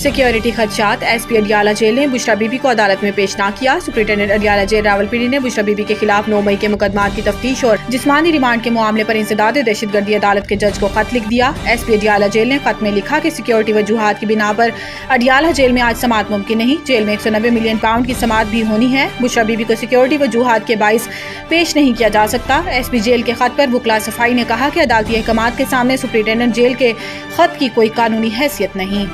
Security खदशात। SP Adiala jail ने बुशरा बीबी को अदालत में पेश न किया। सुप्रिंटेंडेंट अडियाला जेल रावलपिंडी ने बुशरा बीबी के खिलाफ 9 मई के मुकदमात की तफ्तीश और जिस्मानी रिमांड के मामले पर इंसदाद दहशतगर्दी अदालत के जज को खत लिख दिया। एसपी अडियाला जेल ने खत में लिखा कि सिक्योरिटी वजूहात की बिना पर अडियाला जेल में आज समाअत मुमकिन नहीं। जेल में 190 मिलियन पाउंड की समाअत भी होनी है। बुशरा बीबी को सिक्योरिटी वजूहात के बाइस पेश नहीं किया जा सकता। एसपी जेल के खत पर वकला सफाई ने कहा कि अदालती अहकामात के सामने सुप्रिंटेंडेंट जेल के खत की कोई कानूनी हैसियत नहीं।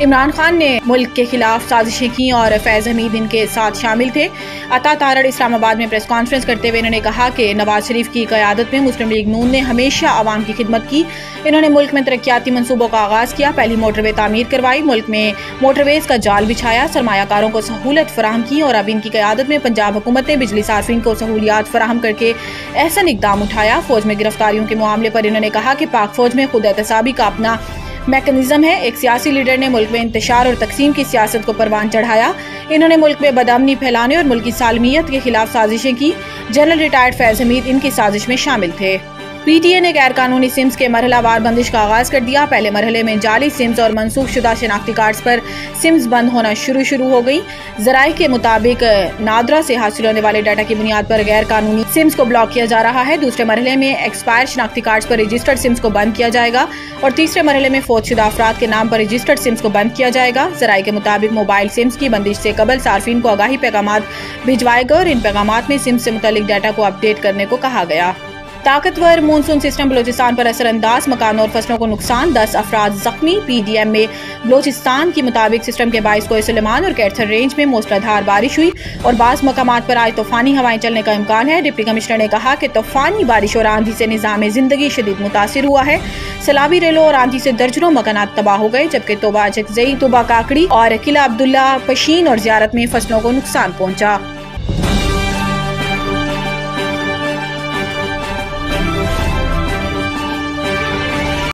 इमरान खान ने मुल्क के खिलाफ साजिशें की और फैज़ हमीद इनके साथ शामिल थे। अता तारड़ इस्लामाबाद में प्रेस कॉन्फ्रेंस करते हुए इन्होंने कहा कि नवाज शरीफ की क़यादत में मुस्लिम लीग नून ने हमेशा आवाम की खिदमत की। इन्होंने मुल्क में तरक्याती मनसूबों का आगाज़ किया, पहली मोटरवे तामीर करवाई, मुल्क में मोटरवेज़ का जाल बिछाया, सरमायाकारों को सहूलत फराहम की और अब इनकी क़यादत में पंजाब हुकूमत ने बिजली सार्फिन को सहूलियात फराहम करके अहसन इक़दाम उठाया। फ़ौज में गिरफ्तारियों के मामले पर इन्होंने कहा कि पाक फ़ौज में खुद एहतसाबी का अपना मैकेनिज्म है। एक सियासी लीडर ने मुल्क में इंतशार और तकसीम की सियासत को परवान चढ़ाया। इन्होंने मुल्क में बदअमनी फैलाने और मुल्क की सालमियत के खिलाफ साजिशें की। जनरल रिटायर्ड फैज़ हमीद इनकी साजिश में शामिल थे। पीटीए ने गैर कानूनी सिम्स के मरहलावार बंदिश का आगाज कर दिया। पहले मरहले में जाली सिम्स और मनसूख शुदा शनाख्ती कार्ड्स पर सिम्स बंद होना शुरू हो गई। जराये के मुताबिक नादरा से हासिल होने वाले डाटा की बुनियाद पर गैर कानूनी सिम्स को ब्लॉक किया जा रहा है। दूसरे मरहले में एक्सपायर शनाख्ती कार्ड्स पर रजिस्टर्ड सिम्स को बंद किया जाएगा और तीसरे मरहले में फौतशुदा अफराद के नाम पर रजिस्टर्ड सिम्स को बंद किया जाएगा। जराये के मुताबिक मोबाइल सिम्स की बंदिश से कबल सार्फिन को आगाही पैगामात भिजवाएगा और इन पैगामात में सिम्स से मुतालिक डाटा को अपडेट करने को कहा गया। ताकतवर मानसून सिस्टम बलोचिस्तान पर असरअंदाज, मकानों और फसलों को नुकसान, 10 अफराद जख्मी। पीडीएम में बलोचिस्तान के मुताबिक सिस्टम के बाइस को सुलेमान और कैथर रेंज में मूसलाधार बारिश हुई और बाज़ मकामात पर आज तूफानी हवाएं चलने का इम्कान है। डिप्टी कमिश्नर ने कहा कि तूफानी बारिश और आंधी से निज़ाम जिंदगी शदीद मुतासिर हुआ है। सैलाबी रेलों और आंधी से दर्जनों मकानात तबाह हो गए, जबकि तोबा चकजई, तोबा काकड़ी और किला अब्दुल्ला, पशीन और ज़ियारत में फसलों को नुकसान पहुंचा।